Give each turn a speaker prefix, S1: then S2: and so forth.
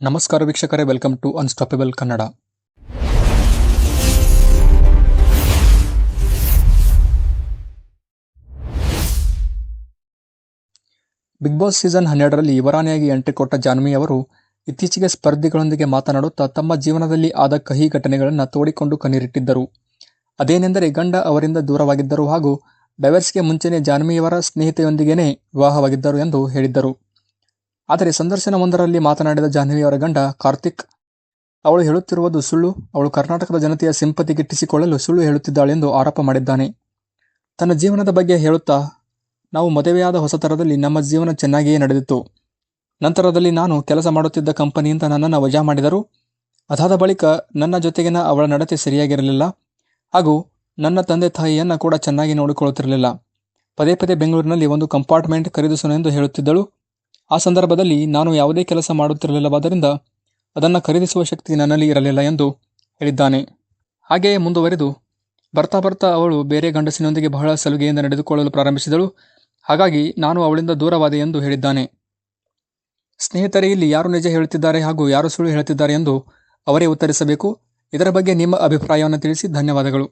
S1: ನಮಸ್ಕಾರ ವೀಕ್ಷಕರೇ, welcome to unstoppable Kannada. Big boss season 12ರಲ್ಲಿ ಯುವರಾಣಿಯಾಗಿ ಎಂಟ್ರಿ ಕೊಟ್ಟ ಜಾನ್ವಿ ಅವರು ಇತ್ತೀಚೆಗೆ ಸ್ಪರ್ಧಿಗಳೊಂದಿಗೆ ಮಾತನಾಡುತ್ತಾ ತಮ್ಮ ಜೀವನದಲ್ಲಿ ಆದ ಕಹಿ ಘಟನೆಗಳನ್ನು ತೋಡಿಕೊಂಡು ಕಣ್ಣೀರಿಟ್ಟಿದ್ದರು. ಅದೇನೆಂದರೆ ಗಂಡ ಅವರಿಂದ ದೂರವಾಗಿದ್ದರು ಹಾಗೂ ಡೈವರ್ಸ್ಗೆ ಮುಂಚೆನೇ ಜಾನ್ವಿಯವರ ಸ್ನೇಹಿತೆಯೊಂದಿಗೇನೇ ವಿವಾಹವಾಗಿದ್ದರು ಎಂದು ಹೇಳಿದ್ದರು. ಆದರೆ ಸಂದರ್ಶನವೊಂದರಲ್ಲಿ ಮಾತನಾಡಿದ ಜಾನ್ವಿಯವರ ಗಂಡ ಕಾರ್ತಿಕ್, ಅವಳು ಹೇಳುತ್ತಿರುವುದು ಸುಳ್ಳು, ಅವಳು ಕರ್ನಾಟಕದ ಜನತೆಯ ಸಿಂಪತಿ ಗಿಟ್ಟಿಸಿಕೊಳ್ಳಲು ಸುಳ್ಳು ಹೇಳುತ್ತಿದ್ದಾಳೆಂದು ಆರೋಪ ಮಾಡಿದ್ದಾನೆ. ತನ್ನ ಜೀವನದ ಬಗ್ಗೆ ಹೇಳುತ್ತಾ, ನಾವು ಮದುವೆಯಾದ ಹೊಸತರದಲ್ಲಿ ನಮ್ಮ ಜೀವನ ಚೆನ್ನಾಗಿಯೇ ನಡೆದಿತ್ತು. ನಂತರದಲ್ಲಿ ನಾನು ಕೆಲಸ ಮಾಡುತ್ತಿದ್ದ ಕಂಪನಿಯಿಂದ ನನ್ನನ್ನು ವಜಾ ಮಾಡಿದರು. ಅದಾದ ಬಳಿಕ ನನ್ನ ಜೊತೆಗಿನ ಅವಳ ನಡತೆ ಸರಿಯಾಗಿರಲಿಲ್ಲ ಹಾಗೂ ನನ್ನ ತಂದೆ ತಾಯಿಯನ್ನು ಕೂಡ ಚೆನ್ನಾಗಿ ನೋಡಿಕೊಳ್ಳುತ್ತಿರಲಿಲ್ಲ. ಪದೇ ಪದೇ ಬೆಂಗಳೂರಿನಲ್ಲಿ ಒಂದು ಕಂಪಾರ್ಟ್ಮೆಂಟ್ ಖರೀದಿಸೋಣೆಂದು ಹೇಳುತ್ತಿದ್ದಳು. ಆ ಸಂದರ್ಭದಲ್ಲಿ ನಾನು ಯಾವುದೇ ಕೆಲಸ ಮಾಡುತ್ತಿರಲಿಲ್ಲವಾದ್ದರಿಂದ ಅದನ್ನು ಖರೀದಿಸುವ ಶಕ್ತಿ ನನ್ನಲ್ಲಿ ಇರಲಿಲ್ಲ ಎಂದು ಹೇಳಿದ್ದಾನೆ. ಹಾಗೆಯೇ ಮುಂದುವರೆದು, ಬರ್ತಾ ಬರ್ತಾ ಅವಳು ಬೇರೆ ಗಂಡಸಿನೊಂದಿಗೆ ಬಹಳ ಸಲುಗೆಯಿಂದ ನಡೆದುಕೊಳ್ಳಲು ಪ್ರಾರಂಭಿಸಿದಳು. ಹಾಗಾಗಿ ನಾನು ಅವಳಿಂದ ದೂರವಾದೆ ಎಂದು ಹೇಳಿದ್ದಾನೆ. ಸ್ನೇಹಿತರೆ, ಇಲ್ಲಿ ಯಾರು ನಿಜ ಹೇಳುತ್ತಿದ್ದಾರೆ ಹಾಗೂ ಯಾರು ಸುಳ್ಳು ಹೇಳುತ್ತಿದ್ದಾರೆ ಎಂದು ಅವರೇ ಉತ್ತರಿಸಬೇಕು. ಇದರ ಬಗ್ಗೆ ನಿಮ್ಮ ಅಭಿಪ್ರಾಯವನ್ನು ತಿಳಿಸಿ. ಧನ್ಯವಾದಗಳು.